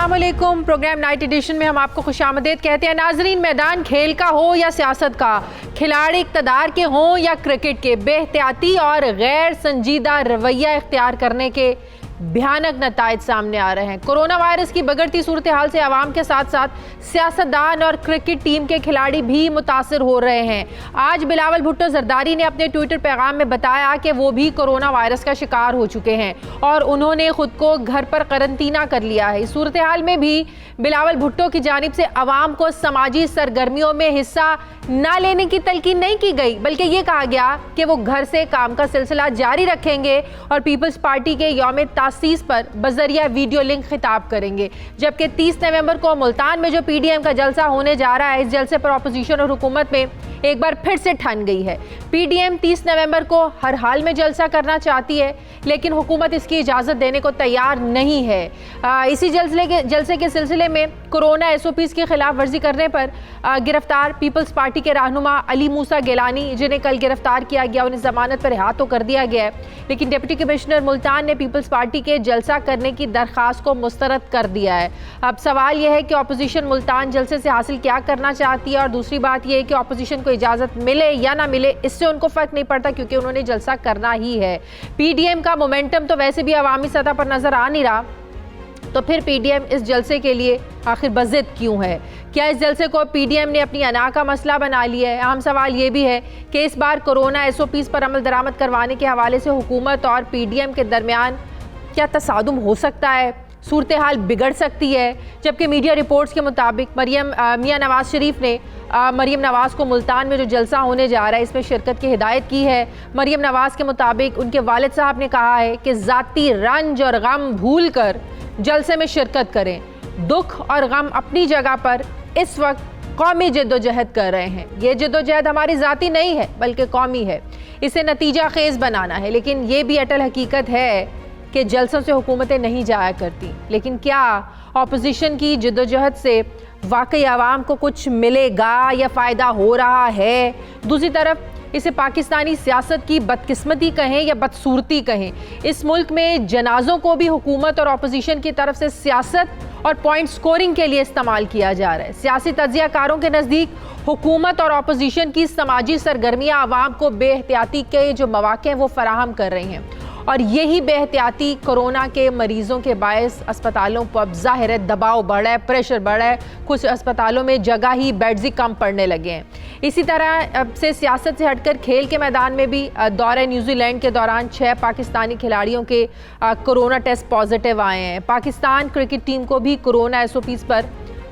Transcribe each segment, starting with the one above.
अस्सलाम वालेकुम। Programme night addition में हम आपको खुशामदीद कहते हैं। नाजरीन, मैदान खेल का हो या सियासत का, खिलाड़ी इक़्तिदार के हों या क्रिकेट के, बेहतियाती और गैर संजीदा रवैया इख्तियार करने के भयानक नताइज सामने आ रहे हैं। कोरोना वायरस की बिगड़ती सूरत हाल से आवाम के साथ साथ सियासतदान और क्रिकेट टीम के खिलाड़ी भी मुतासर हो रहे हैं। आज बिलावल भुट्टो जरदारी ने अपने ट्विटर पैगाम में बताया कि वो भी कोरोना वायरस का शिकार हो चुके हैं और उन्होंने खुद को घर पर करंतना कर लिया है। इस सूरत हाल में भी बिलावल भुट्टो की जानिब से आवाम को समाजी सरगर्मियों में हिस्सा न लेने की तलकीन नहीं की गई, बल्कि ये कहा गया कि वो घर से काम का सिलसिला जारी रखेंगे और पीपल्स पार्टी के यौम तासीस पर बजरिया वीडियो लिंक खिताब करेंगे। जबकि 30 नवंबर को मुल्तान में जो पीडीएम का जलसा होने जा रहा है, इस जलसे पर अपोजिशन और हुकूमत में एक बार फिर से ठन गई है। पीडीएम 30 नवंबर को हर हाल में जलसा करना चाहती है, लेकिन हुकूमत इसकी इजाज़त देने को तैयार नहीं है। इसी जलसे के सिलसिले में कोरोना SOPs की खिलाफ वर्जी करने पर गिरफ्तार पीपल्स पार्टी के रहनुमा अली मूसा गिलानी, जिन्हें कल गिरफ्तार किया गया, उन्हें जमानत पर रिहा तो कर दिया गया है, लेकिन डिप्टी कमिश्नर मुल्तान ने पीपल्स पार्टी के जलसा करने की दरख्वास्त को मुस्तरद कर दिया है। अब सवाल यह है कि अपोजिशन मुल्तान जलसे से हासिल क्या करना चाहती है, और दूसरी बात यह है कि अपोजिशन को इजाज़त मिले या ना मिले, इससे उनको फ़र्क नहीं पड़ता क्योंकि उन्होंने जलसा करना ही है। पीडीएम का मोमेंटम तो वैसे भी अवामी सतह पर नज़र आ नहीं रहा, तो फिर पीडीएम इस जलसे के लिए आखिर बज़िद क्यों है? क्या इस जलसे को पीडीएम ने अपनी अना का मसला बना लिया है? अहम सवाल ये भी है कि इस बार कोरोना SOPs पर अमल दरामद करवाने के हवाले से हुकूमत और पीडीएम के दरमियान क्या तसादुम हो सकता है? सूरत हाल बिगड़ सकती है? जबकि मीडिया रिपोर्ट्स के मुताबिक मियां नवाज शरीफ ने मरीम नवाज़ को मुल्तान में जो जलसा होने जा रहा है इसमें शिरकत की हिदायत की है। मरीम नवाज़ के मुताबिक उनके वालिद साहब ने कहा है कि ज़ाती रंज और गम भूल कर जलसे में शिरकत करें। दुख और गम अपनी जगह पर इस वक्त कौमी जद्दोजहद कर रहे हैं। ये जद्दोजहद हमारी ज़ाती नहीं है बल्कि कौमी है, इसे नतीजा खेज़ बनाना है। लेकिन ये भी अटल हकीकत है कि जलसों से हुकूमतें नहीं जाया करती, लेकिन क्या अपोजिशन की जद्दोजहद से वाकई आवाम को कुछ मिलेगा या फ़ायदा हो रहा है? दूसरी तरफ इसे पाकिस्तानी सियासत की बदकिस्मती कहें या बदसूरती कहें, इस मुल्क में जनाजों को भी हुकूमत और अपोजिशन की तरफ से सियासत और पॉइंट स्कोरिंग के लिए इस्तेमाल किया जा रहा है। सियासी तज्ज़ियाकारों के नज़दीक हुकूमत और अपोजिशन की समाजी सरगर्मियाँ आवाम को बेहतियाती के जो मौक़े हैं वो फराहम कर रही हैं, और यही बेहतियाती कोरोना के मरीज़ों के बायस अस्पतालों पर ज़ाहिर है दबाव बढ़ा है, प्रेशर बढ़ा है। कुछ अस्पतालों में जगह ही बेड्स ही कम पड़ने लगे हैं। इसी तरह से सियासत से हटकर खेल के मैदान में भी दौरे न्यूजीलैंड के दौरान 6 पाकिस्तानी खिलाड़ियों के कोरोना टेस्ट पॉजिटिव आए हैं। पाकिस्तान क्रिकेट टीम को भी कोरोना SOPs पर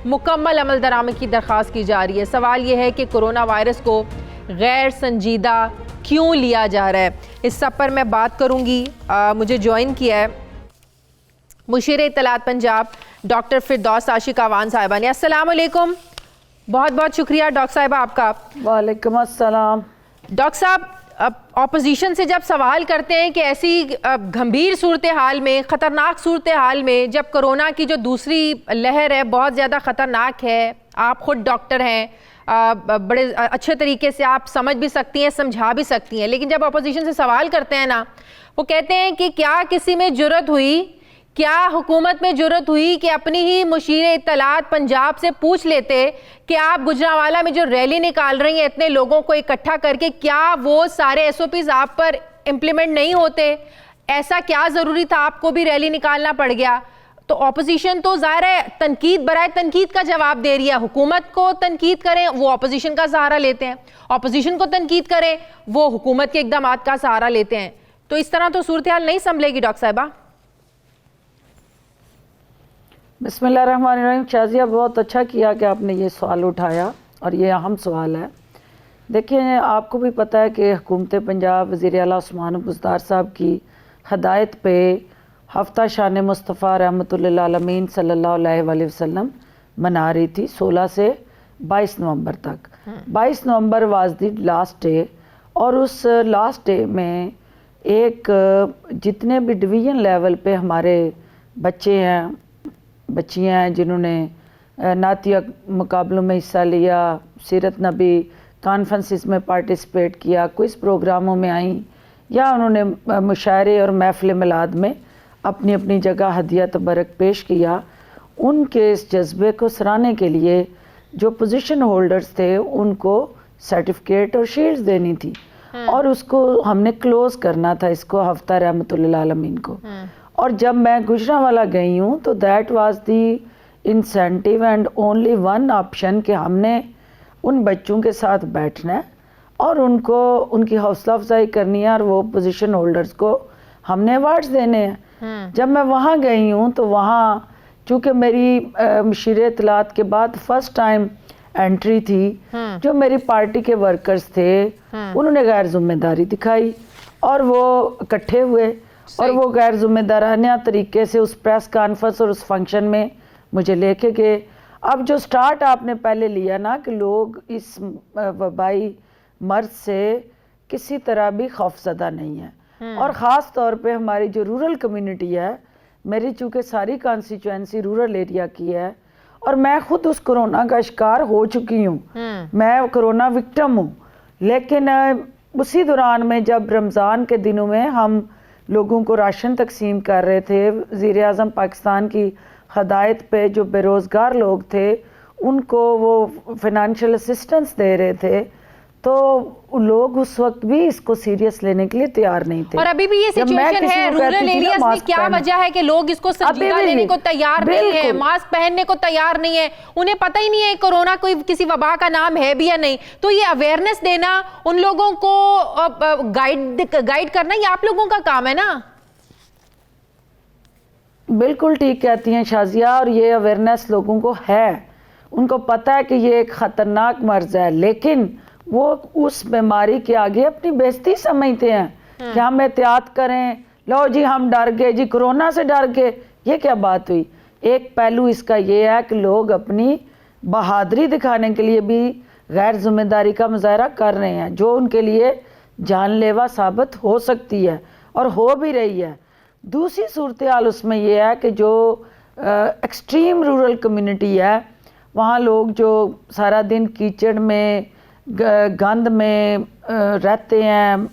मुकम्मल अमल दरामद की दरख्वास्त की जा रही है। सवाल यह है कि कोरोना वायरस को गैर संजीदा क्यों लिया जा रहा है? इस सब पर मैं बात करूंगी। मुझे ज्वाइन किया है मुशीर इत्तलात पंजाब डॉक्टर फिरदौस आशिक अवान साहिबा ने। अस्सलाम वालेकुम, बहुत बहुत शुक्रिया डॉक्टर साहिबा आपका। वालेकुम अस्सलाम। डॉक्टर साहब, अपोजिशन से जब सवाल करते हैं कि ऐसी गंभीर सूरत हाल में, ख़तरनाक सूरत हाल में, जब कोरोना की जो दूसरी लहर है बहुत ज़्यादा ख़तरनाक है, आप ख़ुद डॉक्टर हैं, बड़े अच्छे तरीके से आप समझ भी सकती हैं, समझा भी सकती हैं, लेकिन जब अपोजिशन से सवाल करते हैं ना, वो कहते हैं कि क्या किसी में जुर्रत हुई, क्या हुकूमत में जुर्रत हुई कि अपनी ही मुशीर इत्तलात पंजाब से पूछ लेते कि आप गुजरांवाला में जो रैली निकाल रही हैं इतने लोगों को इकट्ठा करके, क्या वो सारे SOPs आप पर इम्प्लीमेंट नहीं होते? ऐसा क्या ज़रूरी था आपको भी रैली निकालना पड़ गया? तो अपोजिशन तो ज़ाहिर है तनकीद बराए तनकीद का जवाब दे रही है। हुकूमत को तनकीद करें वो अपोजिशन का सहारा लेते हैं, अपोजिशन को तनकीद करें वो हुकूमत के इक़दामात का सहारा लेते हैं। तो इस तरह तो सूरत हाल नहीं संभलेगी डॉक्टर साहिबा। बिस्मिल्लाहिर्रहमानिर्रहीम। शाज़िया, बहुत अच्छा किया कि आपने ये सवाल उठाया और ये अहम सवाल है। देखिए, आपको भी पता है कि हुकूमत पंजाब वज़ीर आला उस्मान बुज़दार साहब की हदायत पे हफ्ता शान मुस्तफ़ा रहमतुल्लिल आलमीन सल्लल्लाहु अलैहि वसल्लम मना रही थी 16 से 22 नवंबर तक। 22 नवंबर वाज दी लास्ट डे, और उस लास्ट डे में एक जितने भी डिवीज़न लेवल पे हमारे बच्चे हैं, बच्चियां हैं जिन्होंने नातिया मुकाबलों में हिस्सा लिया, सीरत नबी कॉन्फ्रेंसिस में पार्टिसिपेट किया, क्विज़ प्रोग्रामों में आई, या उन्होंने मुशायरे और महफ़िल मिलाद में अपनी अपनी जगह हदिया तबरक पेश किया, उनके इस जज्बे को सराहने के लिए जो पोजीशन होल्डर्स थे उनको सर्टिफिकेट और शील्ड्स देनी थी और उसको हमने क्लोज करना था, इसको हफ्ता रहमतुल्लिल आलमीन को। और जब मैं गुजरांवाला गई हूँ तो that was the incentive and only one option कि हमने उन बच्चों के साथ बैठना है और उनको उनकी हौसला अफजाई करनी है और वो पोजीशन होल्डर्स को हमने अवार्ड्स देने हैं। जब मैं वहाँ गई हूँ तो वहाँ चूँकि मेरी मशीर इत्तलात के बाद फर्स्ट टाइम एंट्री थी, जो मेरी पार्टी के वर्कर्स थे उन्होंने गैर जिम्मेदारी दिखाई और वो इकट्ठे हुए और वो गैर जिम्मेदाराना तरीके से उस प्रेस कॉन्फ्रेंस और उस फंक्शन में मुझे लेके गए। अब जो स्टार्ट आपने पहले लिया ना कि लोग इस वबाई मर्ज से किसी तरह भी खौफजदा नहीं है और ख़ास तौर पे हमारी जो रूरल कम्युनिटी है, मेरी चूँकि सारी कॉन्स्टिट्यूएंसी रूरल एरिया की है और मैं खुद उस कोरोना का शिकार हो चुकी हूँ, मैं कोरोना विक्टिम हूँ। लेकिन उसी दौरान में जब रमज़ान के दिनों में हम लोगों को राशन तकसीम कर रहे थे, वज़ीर आज़म पाकिस्तान की हदायत पे जो बेरोज़गार लोग थे उनको वो फाइनेंशियल असिस्टेंस दे रहे थे, तो लोग उस वक्त भी इसको सीरियस लेने के लिए तैयार नहीं थे। और अभी भी ये सिचुएशन है रूरल एरियाज में, क्या वजह है कि लोग इसको संजीदा लेने को तैयार नहीं है, मास्क पहनने को तैयार नहीं है, उन्हें पता ही नहीं है कोरोना कोई किसी वबा का नाम है भी या नहीं। तो ये अवेयरनेस देना, उन लोगों को गाइड करना, ये आप लोगों का काम है ना। बिल्कुल ठीक कहती हैं शाजिया, और ये अवेयरनेस लोगों को है, उनको पता है कि ये एक ख़तरनाक मर्ज है, लेकिन वो उस बीमारी के आगे अपनी बेइज्जती समझते हैं कि हम एहतियात करें, लो जी हम डर गए जी, कोरोना से डर गए। ये क्या बात हुई? एक पहलू इसका ये है कि लोग अपनी बहादुरी दिखाने के लिए भी गैर जिम्मेदारी का मुजाहरा कर रहे हैं, जो उनके लिए जानलेवा साबित हो सकती है और हो भी रही है। दूसरी सूरत हाल उसमें यह है कि जो एक्सट्रीम रूरल कम्युनिटी है, वहाँ लोग जो सारा दिन कीचड़ में गंद में रहते हैं,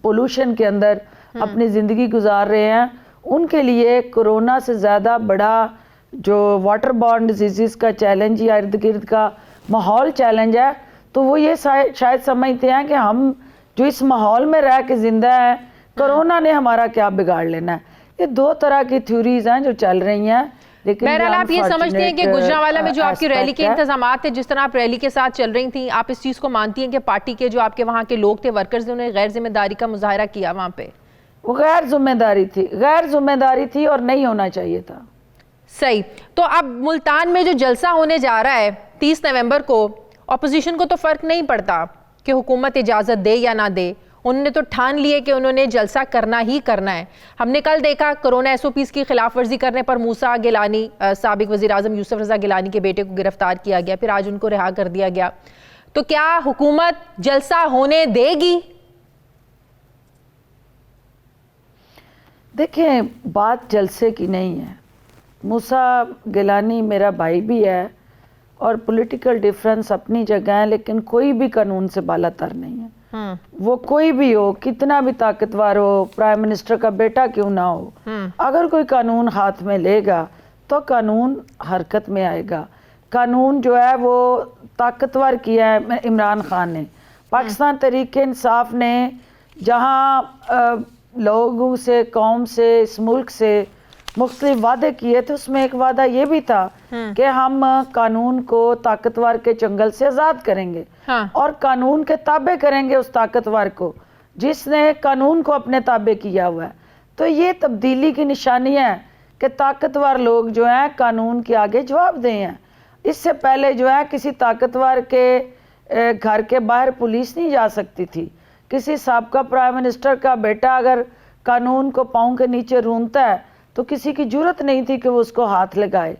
पोल्यूशन के अंदर अपनी ज़िंदगी गुजार रहे हैं, उनके लिए कोरोना से ज़्यादा बड़ा जो वाटर बॉर्न डिजीज़ का चैलेंज या इर्द गिर्द का माहौल चैलेंज है, तो वो ये शायद समझते हैं कि हम जो इस माहौल में रह के ज़िंदा है, कोरोना ने हमारा क्या बिगाड़ लेना है। ये दो तरह की थ्योरीज हैं जो चल रही हैं। लेकिन बहरहाल आप ये समझते हैं कि गुजरांवाला में जो आपकी रैली के इंतजामात थे, जिस तरह आप रैली के साथ चल रही थी, आप इस चीज़ को मानती हैं कि पार्टी के जो आपके वहाँ के लोग थे, वर्कर्स ने, उन्हें गैर जिम्मेदारी का मुजाहरा किया वहाँ पे? वो गैर जिम्मेदारी थी और नहीं होना चाहिए था। सही। तो अब मुल्तान में जो जलसा होने जा रहा है 30 नवंबर को, अपोजिशन को तो फर्क नहीं पड़ता कि हुकूमत इजाज़त दे या ना दे, उन्होंने तो ठान लिए कि उन्होंने जलसा करना ही करना है। हमने कल देखा कोरोना एसओपीज़ की खिलाफ वर्जी करने पर मूसा गिलानी, साबिक वज़ीर आज़म यूसुफ रज़ा गिलानी के बेटे को गिरफ्तार किया गया, फिर आज उनको रिहा कर दिया गया। तो क्या हुकूमत जलसा होने देगी? देखें, बात जलसे की नहीं है। मूसा गिलानी मेरा भाई भी है और पॉलिटिकल डिफरेंस अपनी जगह है, लेकिन कोई भी कानून से बालातर नहीं है। वो कोई भी हो, कितना भी ताकतवर हो, प्राइम मिनिस्टर का बेटा क्यों ना हो, अगर कोई कानून हाथ में लेगा तो कानून हरकत में आएगा। कानून जो है वो ताकतवर किया है इमरान खान ने, पाकिस्तान तहरीक इंसाफ ने, जहाँ लोगों से, कौम से, इस मुल्क से मुख्तलिफ वादे किए थे, उसमें एक वादा ये भी था कि हम कानून को ताकतवर के चंगल से आज़ाद करेंगे। हाँ। और कानून के ताबे करेंगे उस ताकतवर को जिसने कानून को अपने ताबे किया हुआ है। तो ये तब्दीली की निशानी है कि ताकतवर लोग जो हैं कानून के आगे जवाबदेह हैं। इससे पहले जो है किसी ताकतवर के घर के बाहर पुलिस नहीं जा सकती थी। किसी साबका प्राइम मिनिस्टर का बेटा अगर कानून को पाँव के नीचे रूंधता है तो किसी की जरूरत नहीं थी कि वो उसको हाथ लगाए।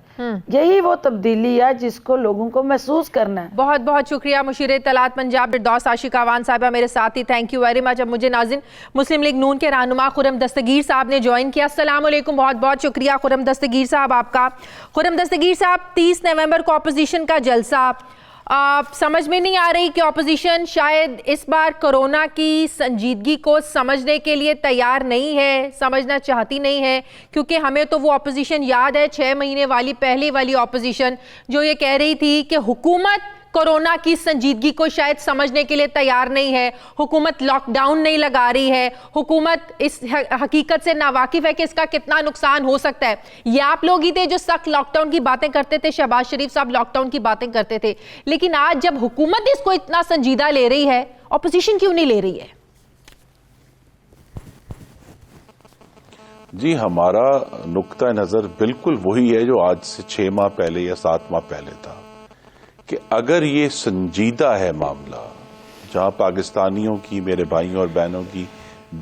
यही वो तब्दीली है जिसको लोगों को महसूस करना है। बहुत बहुत शुक्रिया मुशीर इत्तलात पंजाब फिरदौस आशिक आवान साहिबा मेरे साथ ही, थैंक यू वेरी मच। अब मुझे नाज़रीन मुस्लिम लीग नून के रहनुमा खुर्रम दस्तगीर साहब ने ज्वाइन किया। अस्सलाम वालेकुम, बहुत बहुत शुक्रिया खुर्रम दस्तगीर साहब आपका। खुर्रम दस्तगीर साहब, 30 नवंबर को अपोजिशन का जलसा, समझ में नहीं आ रही कि ऑपोजिशन शायद इस बार कोरोना की संजीदगी को समझने के लिए तैयार नहीं है, समझना चाहती नहीं है, क्योंकि हमें तो वो ऑपोजिशन याद है 6 महीने वाली पहली वाली ऑपोजिशन जो ये कह रही थी कि हुकूमत कोरोना की संजीदगी को शायद समझने के लिए तैयार नहीं है, हुकूमत लॉकडाउन नहीं लगा रही है, हुकूमत इस हकीकत से नावाकिफ है कि इसका कितना नुकसान हो सकता है। ये आप लोग ही थे जो सख्त लॉकडाउन की बातें करते थे, शहबाज शरीफ साहब लॉकडाउन की बातें करते थे, लेकिन आज जब हुकूमत इसको इतना संजीदा ले रही है, ऑपोजिशन क्यों नहीं ले रही है? जी, हमारा नुक्ता नजर बिल्कुल वही है जो आज से 6 माह पहले या 7 माह पहले था कि अगर ये संजीदा है मामला, जहां पाकिस्तानियों की, मेरे भाइयों और बहनों की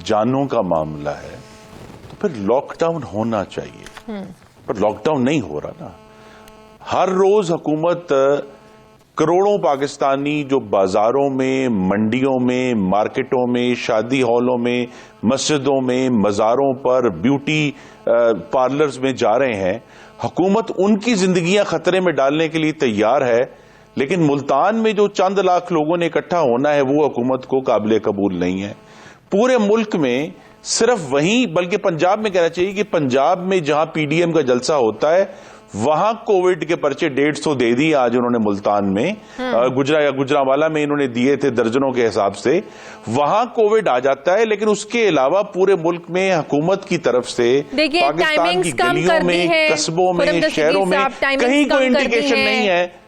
जानों का मामला है, तो फिर लॉकडाउन होना चाहिए। पर लॉकडाउन नहीं हो रहा ना। हर रोज हुकूमत करोड़ों पाकिस्तानी जो बाजारों में, मंडियों में, मार्केटों में, शादी हॉलों में, मस्जिदों में, मज़ारों पर, ब्यूटी पार्लर्स में जा रहे हैं, हुकूमत उनकी जिंदगियां खतरे में डालने के लिए तैयार है, लेकिन मुल्तान में जो चंद लाख लोगों ने इकट्ठा होना है वो हुकूमत को काबिल कबूल नहीं है। पूरे मुल्क में सिर्फ वहीं, बल्कि पंजाब में कहना चाहिए कि पंजाब में जहां पीडीएम का जलसा होता है वहां कोविड के पर्चे 150 दे दिए आज उन्होंने मुल्तान में, गुजरांवाला में इन्होंने दिए थे दर्जनों के हिसाब से। वहां कोविड आ जाता है, लेकिन उसके अलावा पूरे मुल्क में हुकूमत की तरफ से पाकिस्तान की गलियों में, कस्बों में, शहरों में कहीं कोई इंडिकेशन नहीं है।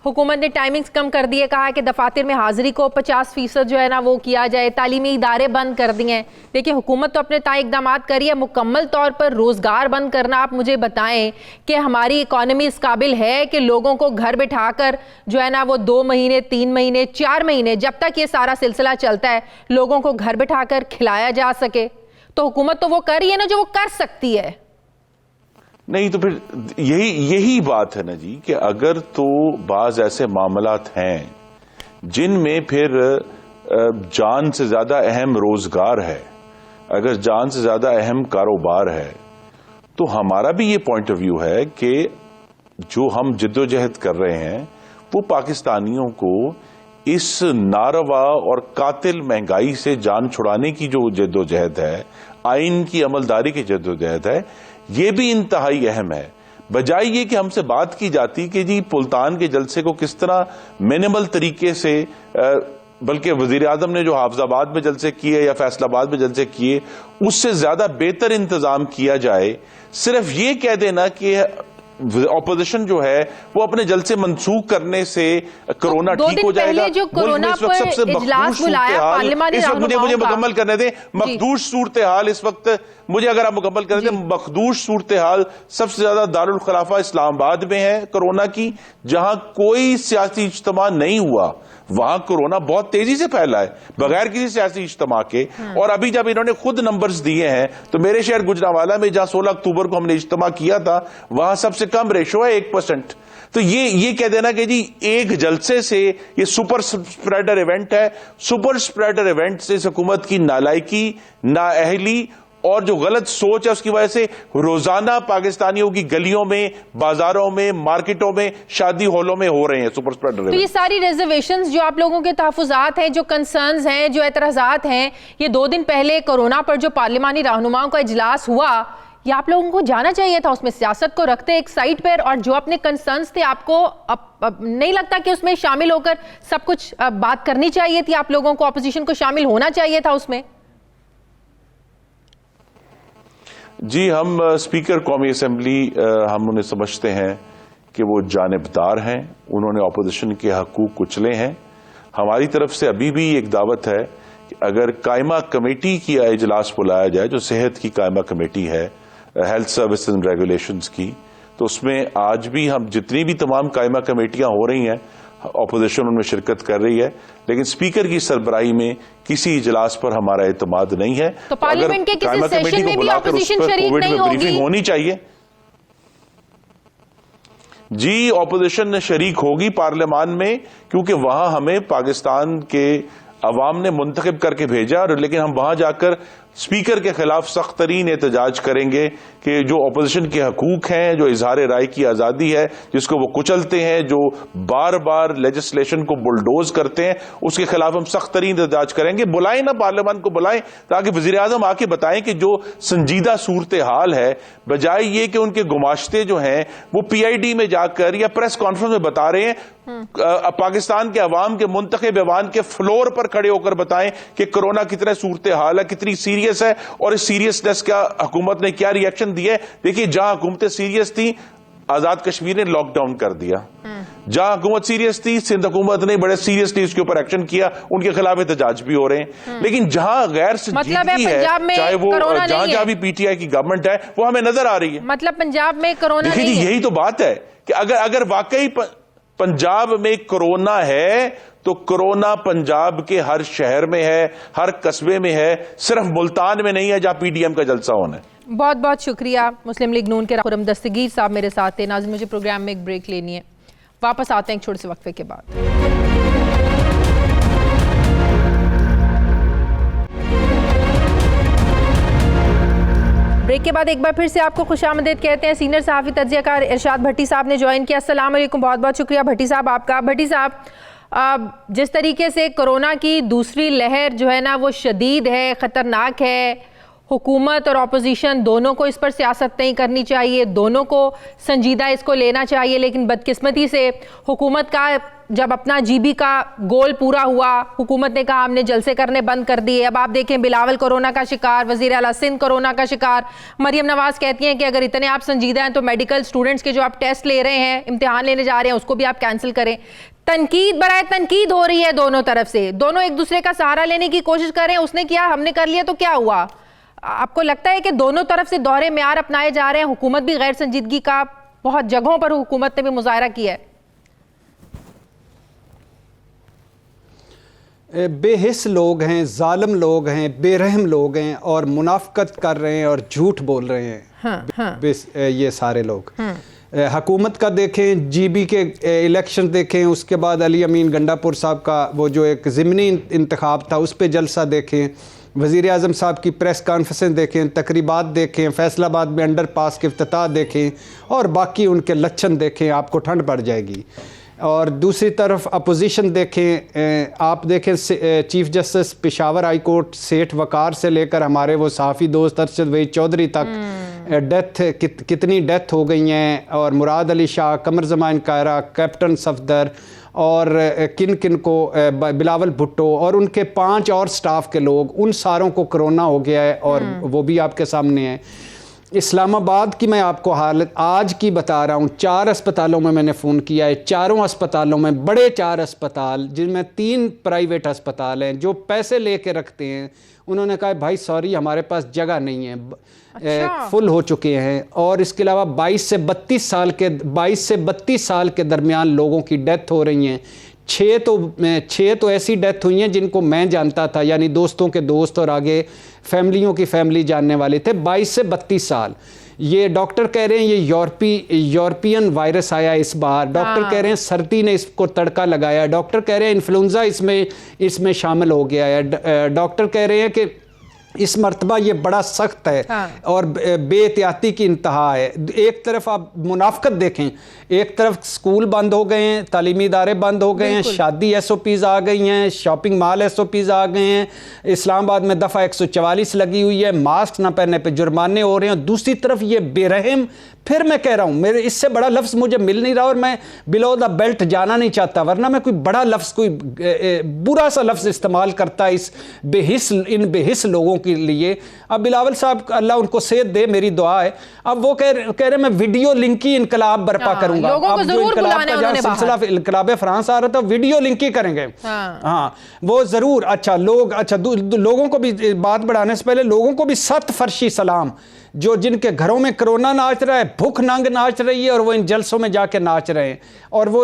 हुकूमत ने टाइमिंग्स कम कर दी है, कहा कि दफातर में हाजिरी को 50% जो है ना वो किया जाए, तालीमी इदारे बंद कर दिए हैं। देखिए, हुकूमत तो अपने तय इकदाम करी है, मुकम्मल तौर पर रोजगार बंद करना। आप मुझे बताएं कि हमारी इकॉनमी इस काबिल है कि लोगों को घर बिठाकर जो है ना वो 2 महीने, 3 महीने, 4 महीने, जब तक ये सारा सिलसिला चलता है, लोगों को घर बिठाकर खिलाया जा सके। तो हुकूमत तो वो कर रही है ना जो वो कर सकती है। नहीं तो फिर यही बात है ना जी कि अगर तो बाज ऐसे मामलात हैं जिनमें फिर जान से ज्यादा अहम रोजगार है, अगर जान से ज्यादा अहम कारोबार है, तो हमारा भी ये पॉइंट ऑफ व्यू है कि जो हम जिद्दोजहद कर रहे हैं वो पाकिस्तानियों को इस नारवा और कातिल महंगाई से जान छुड़ाने की जो जिद्दोजहद है, आइन की अमलदारी की जिद्दोजहद है, ये भी इंतहाई अहम है। बजाय ये कि हमसे बात की जाती कि जी मुल्तान के जलसे को किस तरह मिनिमल तरीके से, बल्कि वजीर आजम ने जो हाफिजाबाद में जलसे किए या फैसलाबाद में जलसे किए उससे ज्यादा बेहतर इंतजाम किया जाए। सिर्फ ये कह देना कि ऑपोजिशन जो है वो अपने जलसे मंसूख करने से कोरोना ठीक हो जाएगा। जो कोरोना पर इजलास बुलाया पार्लियामानी, इस वक्त मुझे मुकम्मल करने दें। मखदूश सूरत हाल इस वक्त, मुझे अगर आप मुकम्मल कर दें, मखदूश सूरत हाल सबसे ज्यादा दारुल खिलाफा इस्लामाबाद में है कोरोना की, जहां कोई सियासी इज्तिमा नहीं हुआ। वहां कोरोना बहुत तेजी से फैला है बगैर किसी सियासी इज्तिमा के। और अभी जब इन्होंने खुद नंबर्स दिए हैं तो मेरे शहर गुजरांवाला में जहां 16 अक्टूबर को हमने इज्तिमा किया था वहां सबसे कम रेशो है 1%। तो ये कह देना कि जी एक जलसे से ये सुपर स्प्रेडर इवेंट है, सुपर स्प्रेडर इवेंट से हुकूमत की नालायकी, नाअहली और जो गलत सोच है उसकी वजह से रोजाना पाकिस्तानियों की गलियों में, बाजारों में, मार्केटों में, शादी हॉलों में हो रहे हैं सुपर स्प्रेडर। तो ये सारी रिजर्वेशंस जो आप लोगों के तहफुजात हैं, जो कंसर्न्स हैं, जो एतराजात हैं, ये 2 दिन पहले कोरोना पर जो पार्लियामानी रहनुमाओं का इजलास हुआ, ये आप लोगों को जाना चाहिए था। उसमें सियासत को रखते एक साइड पर और जो अपने कंसर्न्स थे आपको अब नहीं लगता कि उसमें शामिल होकर सब कुछ बात करनी चाहिए थी? आप लोगों को ऑपोजिशन को शामिल होना चाहिए था उसमें। जी, हम स्पीकर कौमी असेंबली हम उन्हें समझते हैं कि वो जानिबदार हैं, उन्होंने ऑपोजिशन के हकूक कुचले हैं। हमारी तरफ से अभी भी एक दावत है कि अगर कायमा कमेटी की इजलास बुलाया जाए, जो सेहत की कायमा कमेटी है, हेल्थ सर्विस एंड रेगुलेशंस की, तो उसमें आज भी हम जितनी भी तमाम कायमा कमेटियां हो रही हैं ऑपोजिशन उनमें शिरकत कर रही है, लेकिन स्पीकर की सरबराही में किसी इजलास पर हमारा एतमाद नहीं है। तो पार्लियामेंट के किसी सेशन में भी ऑपोजिशन शरीक नहीं होगी? ब्रीफिंग होनी चाहिए जी, ऑपोजिशन शरीक होगी पार्लियामान में, क्योंकि वहां हमें पाकिस्तान के अवाम ने मुंतखब करके भेजा, लेकिन हम वहां जाकर स्पीकर के खिलाफ सख्त तरीन एहतजाज करेंगे कि जो अपोजिशन के हकूक हैं, जो इजहार राय की आज़ादी है, जिसको वो कुचलते हैं, जो बार बार लेजिस्लेशन को बुलडोज करते हैं, उसके खिलाफ हम सख्त तरीन एहतजाज करेंगे। बुलाएं ना, पार्लियामान को बुलाएं ताकि वजीर आजम आके बताएं कि जो संजीदा सूरत हाल है, बजाय ये कि उनके गुमाश्ते जो हैं वो PID में जाकर या प्रेस कॉन्फ्रेंस में बता रहे हैं, पाकिस्तान के अवाम के मुंतखब ऐवान के फ्लोर पर खड़े होकर बताएं कि कोरोना कितना सूरत हाल है, कितनी सीरियस है और इस सीरियसनेस का हुकूमत ने क्या रिएक्शन दिया है। देखिए, जहां हुकूमतें सीरियस थी, आजाद कश्मीर ने लॉकडाउन कर दिया। जहां हुकूमत सीरियस थी, सिंध हुकूमत ने बड़े सीरियसली उसके ऊपर एक्शन किया, उनके खिलाफ एहतजाज भी हो रहे हैं। लेकिन जहां गैर संजीदगी है, चाहे वो जहां भी PTI की गवर्नमेंट है, वो हमें नजर आ रही है। मतलब पंजाब में कोरोना नहीं है। यही तो बात है कि अगर वाकई पंजाब में कोरोना है तो कोरोना पंजाब के हर शहर में है, हर कस्बे में है, सिर्फ मुल्तान में नहीं है जहां PDM का जलसा होना है। बहुत बहुत शुक्रिया। मुस्लिम लीग नून के खुर्रम दस्तगीर साहब मेरे साथ थे। नाज़रीन, मुझे प्रोग्राम में एक ब्रेक लेनी है, वापस आते हैं एक छोटे से वक्फे के बाद। ब्रेक के बाद एक बार फिर से आपको खुशामदीद कहते हैं। सीनियर सहाफ़ी तज्ज़ियाकार इरशाद भट्टी साहब ने ज्वाइन किया। अस्सलाम वालेकुम, बहुत बहुत शुक्रिया भट्टी साहब आपका। भट्टी साहब, जिस तरीके से कोरोना की दूसरी लहर जो है ना वो शदीद है, ख़तरनाक है, हुकूमत और अपोजिशन दोनों को इस पर सियासत नहीं करनी चाहिए, दोनों को संजीदा इसको लेना चाहिए। लेकिन बदकिस्मती से हुकूमत का जब अपना GB का गोल पूरा हुआ, हुकूमत ने कहा हमने जलसे करने बंद कर दिए। अब आप देखें, बिलावल कोरोना का शिकार, वज़ीर आला सिंध कोरोना का शिकार। मरियम नवाज़ कहती हैं कि अगर इतने आप संजीदा हैं तो मेडिकल स्टूडेंट्स के जो आप टेस्ट ले रहे हैं, इम्तिहान लेने जा रहे हैं, उसको भी आप कैंसिल करें। तनकीद बराए तनकीद हो रही है दोनों तरफ से, दोनों एक दूसरे का सहारा लेने की कोशिश कर रहे हैं। उसने किया, हमने कर लिया, तो क्या हुआ? आपको लगता है कि दोनों तरफ से दोहरे मेयार अपनाए जा रहे हैं? हुकूमत भी गैर संजीदगी का बहुत जगहों पर हुकूमत ने भी मुजाहरा किया है। बेहिस लोग हैं, जालिम लोग हैं, बेरहम लोग हैं और मुनाफकत कर रहे हैं और झूठ बोल रहे हैं। हाँ। ये सारे लोग हुकूमत का देखें, GB के इलेक्शन देखें, उसके बाद अली अमीन गंडापुर साहब का वो जो एक ज़िमनी इंतखाब था उस पर जलसा देखें, वज़ीर आज़म साहब की प्रेस कॉन्फ्रेंस देखें, तकरीबात देखें, फैसलाबाद में अंडर पास के इफ्तिताह देखें और बाकी उनके लक्षण देखें, आपको ठंड पड़ जाएगी। और दूसरी तरफ अपोजिशन देखें, आप देखें chief justice Peshawar high court सेठ वकार से लेकर हमारे वो सहाफ़ी दोस्त अरशद वहीद चौधरी तक डेथ कितनी डेथ हो गई हैं, और मुराद अली शाह, कमर ज़मान कायरा, कैप्टन सफदर और किन किन को, बिलावल भुट्टो और उनके 5 और स्टाफ के लोग, उन सारों को कोरोना हो गया है और वो भी आपके सामने है। इस्लामाबाद की मैं आपको हालत आज की बता रहा हूँ। 4 अस्पतालों में मैंने फ़ोन किया है, चारों अस्पतालों में, बड़े 4 अस्पताल जिनमें 3 प्राइवेट अस्पताल हैं, जो पैसे लेके रखते हैं, उन्होंने कहा भाई सॉरी हमारे पास जगह नहीं है। अच्छा। फुल हो चुके हैं। और इसके अलावा 22 से 32 साल के दरमियान लोगों की डेथ हो रही हैं। 6 तो ऐसी डेथ हुई हैं जिनको मैं जानता था, यानी दोस्तों के दोस्त और आगे फैमिलियों की फैमिली जानने वाले थे। 22 से 32 साल। ये डॉक्टर कह रहे हैं ये यूरोपियन वायरस आया इस बार। डॉक्टर कह रहे हैं सर्दी ने इसको तड़का लगाया। डॉक्टर कह रहे हैं इन्फ्लुएंजा इसमें शामिल हो गया है। डॉक्टर कह रहे हैं कि इस मर्तबा ये बड़ा सख्त है। हाँ। और बेएहतियाती की इंतहा है। एक तरफ आप मुनाफकत देखें, एक तरफ स्कूल बंद हो गए हैं, तालीमी इदारे बंद हो गए हैं, शादी SOPs आ गई हैं, शॉपिंग मॉल SOPs आ गए हैं, इस्लामाबाद में दफ़ा 144 लगी हुई है, मास्क ना पहनने पे जुर्माने हो रहे हैं। दूसरी तरफ ये बेरहम, फिर मैं कह रहा हूँ, मेरे इससे बड़ा लफ्ज़ मुझे मिल नहीं रहा और मैं बिलो द बेल्ट जाना नहीं चाहता, वरना मैं कोई बड़ा लफ्ज़, कोई बुरा सा लफ्ज़ इस्तेमाल करता इस इन बेहिस लोगों के लिए। अब बिलावल साहब, अल्लाह उनको सेहत दे, मेरी दुआ है। अब वो कह रहे मैं वीडियो लिंकी इनकलाब बर्पा करूंगा। अब जो इनकलाब का जहाँ सिलसिला इनकलाब फ्रांस आ रहा था, वीडियो लिंकी करेंगे। हाँ, वो ज़रूर। अच्छा, लोगों को भी, बात बढ़ाने से पहले लोगों को भी 7 फर्शी सलाम, जो जिनके घरों में कोरोना नाच रहा है, भूख नंग नाच रही है और वो इन जलसों में जाके नाच रहे हैं। और वो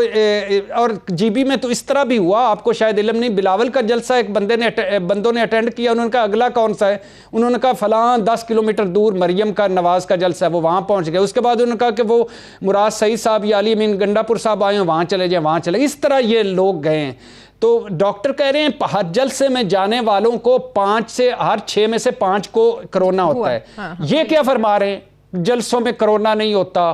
और जीबी में तो इस तरह भी हुआ, आपको शायद इल्म नहीं, बिलावल का जलसा एक बंदों ने अटेंड किया। उन्होंने कहा अगला कौन सा है, उन्होंने कहा फलां 10 किलोमीटर दूर मरियम का नवाज का जलसा है, वो वहाँ पहुँच गए। उसके बाद उन्होंने कहा कि वो मुराद सईद साहब या अली अमीन गंडापुर साहब आए हैं, वहाँ चले जाएँ, वहाँ चले। इस तरह ये लोग गए हैं। तो डॉक्टर कह रहे हैं हर जलसे में जाने वालों को 5 से हर 6 में से 5 को कोरोना होता है। हाँ। ये क्या फरमा रहे हैं, जलसों में कोरोना नहीं होता,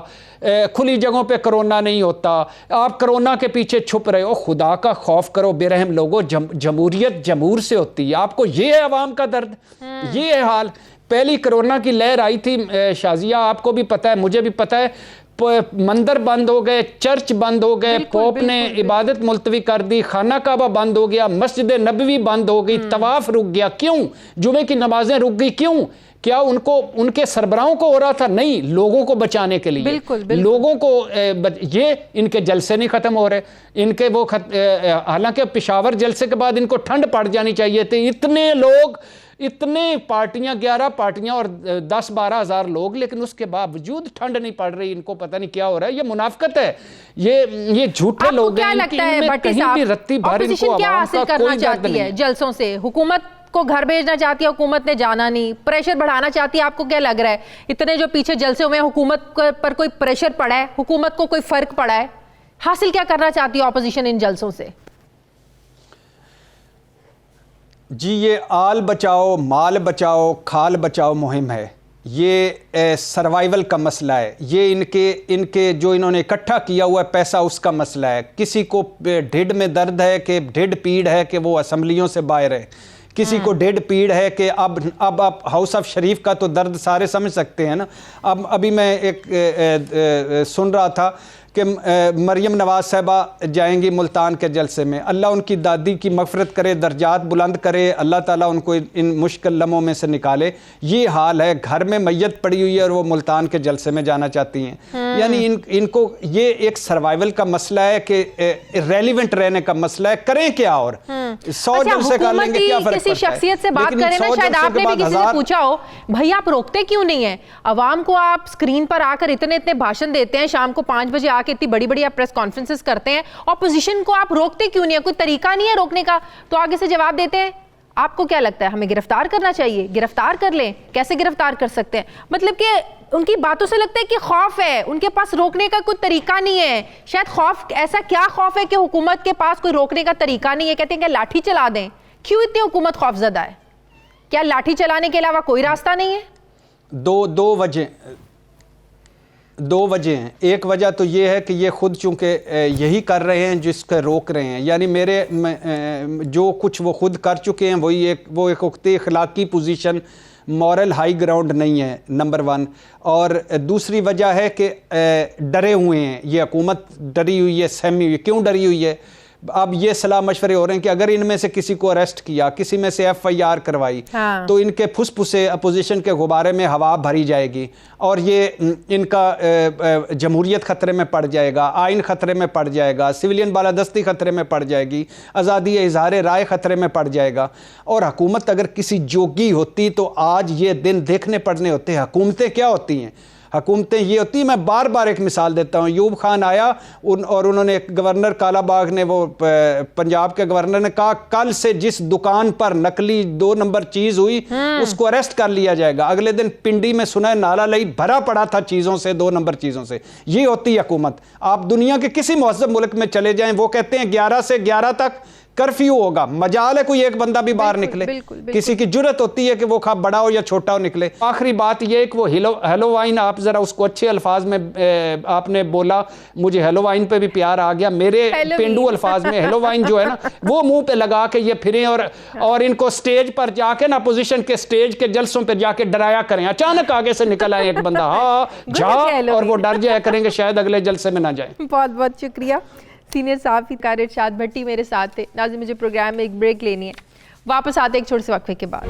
खुली जगहों पे कोरोना नहीं होता, आप कोरोना के पीछे छुप रहे हो। खुदा का खौफ करो बेरहम लोगों, जमहूरियत जमहूर से होती है। आपको ये है अवाम का दर्द, ये है हाल। पहली कोरोना की लहर आई थी शाजिया, आपको भी पता है, मुझे भी पता है, मंदिर बंद हो गए, चर्च बंद हो गए, पोप ने इबादत मुलतवी कर दी, खाना काबा बंद हो गया, मस्जिद नबवी बंद हो गई, तवाफ रुक गया। क्यों? जुमे की नमाजें रुक गई। क्यों? क्या उनको उनके सरबराहों को हो रहा था? नहीं, लोगों को बचाने के लिए। बिल्कुल। लोगों को ये इनके जलसे नहीं खत्म हो रहे, इनके वो हालांकि पेशावर जलसे के बाद इनको ठंड पड़ जानी चाहिए थी। इतने लोग, इतने पार्टियां, 11 पार्टियां और 10-12 हज़ार लोग, लेकिन उसके बावजूद ठंड नहीं पड़ रही। इनको पता नहीं क्या हो रहा है। ये मुनाफिकत है, ये झूठे लोग क्या हैं। लगता है भट्टी साहब, ऑपोजिशन क्या हासिल करना चाहती है जलसों से? हुकूमत को घर भेजना चाहती है, हुकूमत ने जाना नहीं, प्रेशर बढ़ाना चाहती है। आपको क्या लग रहा है, इतने जो पीछे जलसे हुए हैं, हुकूमत पर कोई प्रेशर पड़ा है, हुकूमत को कोई फर्क पड़ा है? हासिल क्या करना चाहती है ऑपोजिशन इन जलसों से? जी, ये आल बचाओ, माल बचाओ, खाल बचाओ मुहिम है। ये सर्वाइवल का मसला है। ये इनके जो इन्होंने इकट्ठा किया हुआ है पैसा, उसका मसला है। किसी को ढिड में दर्द है कि ढिड पीड़ है कि वो असम्बलियों से बाहर है, किसी को ढिड पीड़ है कि अब आप हाउस ऑफ शरीफ का तो दर्द सारे समझ सकते हैं ना। अब अभी मैं एक सुन रहा था कि मरियम नवाज साहबा जाएंगी मुल्तान के जलसे में। अल्लाह उनकी दादी की मगफरत करे, दर्जात बुलंद करे, अल्लाह ताला उनको इन मुश्किल लम्हों में से निकाले। ये हाल है, घर में मैयत पड़ी हुई है और वो मुल्तान के जलसे में जाना चाहती हैं। यानी इनको ये एक सर्वाइवल का मसला है कि रेलिवेंट रहने का मसला है। करें क्या? और 100 जलसे कर लेंगे, क्या फर्क पड़ता है? शख्सियत से बात करें ना, शायद आपने भी किसी से पूछा हो, भैया आप रोकते क्यों नहीं है अवाम को? आप स्क्रीन पर आकर इतने भाषण देते हैं, शाम को 5 बजे आके इतनी बड़ी बड़ी आप प्रेस कॉन्फ्रेंसेस करते हैं, ऑपोजिशन को आप रोकते क्यों नहीं है? कोई तरीका नहीं है रोकने का? तो आगे से जवाब देते हैं, आपको क्या लगता है हमें गिरफ्तार करना चाहिए? गिरफ्तार कर लें। कैसे गिरफ्तार कर सकते हैं? मतलब कि उनकी बातों से लगता है कि खौफ है, उनके पास रोकने का कोई तरीका नहीं है। शायद खौफ, ऐसा क्या खौफ है कि हुकूमत के पास कोई रोकने का तरीका नहीं है? कहते हैं कि लाठी चला दें। क्यों इतनी हुकूमत खौफजदा है? क्या लाठी चलाने के अलावा कोई रास्ता नहीं है? दो वजह हैं। एक वजह तो ये है कि ये खुद चूंकि यही कर रहे हैं जिसको रोक रहे हैं, यानी जो कुछ वो खुद कर चुके हैं वही एक उक्ति अखलाकी पोजीशन, मॉरल हाई ग्राउंड नहीं है, नंबर 1। और दूसरी वजह है कि डरे हुए हैं, ये हुकूमत डरी हुई है, सहमी हुई है। क्यों डरी हुई है? अब ये सलाह मशवरे हो रहे हैं कि अगर इनमें से किसी को अरेस्ट किया, किसी में से FIR करवाई, तो इनके फुसफुसे अपोजिशन के गुब्बारे में हवा भरी जाएगी और ये इनका जमहूरियत खतरे में पड़ जाएगा, आइन खतरे में पड़ जाएगा, सिविलियन बालादस्ती खतरे में पड़ जाएगी, आज़ादी इज़हार राय खतरे में पड़ जाएगा। और हुकूमत अगर किसी जोगी होती तो आज ये दिन देखने पड़ने होते। हुकूमतें क्या होती हैं? हुकूमतें ये होती, मैं बार बार एक मिसाल देता हूँ। यूब खान आया और उन्होंने गवर्नर कालाबाग ने, वो पंजाब के गवर्नर ने कहा कल से जिस दुकान पर नकली 2 नंबर चीज हुई उसको अरेस्ट कर लिया जाएगा। अगले दिन पिंडी में सुना है नाला लई भरा पड़ा था चीजों से, 2 नंबर चीजों से। ये होती है हुकूमत। आप दुनिया के किसी मुहज़्ज़ब मुल्क में चले जाएं, वो कहते हैं 11 से 11 तक कर्फ्यू होगा, मजाल है कोई एक बंदा भी बाहर निकले। किसी की जुर्रत होती है कि वो खा बड़ा हो या छोटा हो निकले। आखिरी बात ये कि वो हेलोवाइन, आप जरा उसको अच्छे अल्फाज में आपने बोला, मुझे हेलोवाइन पे भी प्यार आ गया। मेरे पेंडू अल्फाज में हेलोवाइन जो है ना, वो मुंह पे लगा के ये फिरें और इनको स्टेज पर जाके ना, अपोजिशन के स्टेज के जलसों पर जाके डराया करें। अचानक आगे से निकल आए एक बंदा, हाँ जा, और वो डर जाया करेंगे, शायद अगले जलसे में ना जाए। बहुत बहुत शुक्रिया। सीनियर सहाफ़ी कार इरशाद भट्टी मेरे साथ थे। नाज़रीन, मुझे प्रोग्राम में एक ब्रेक लेनी है, वापस आते एक छोटे से वक्फे के बाद।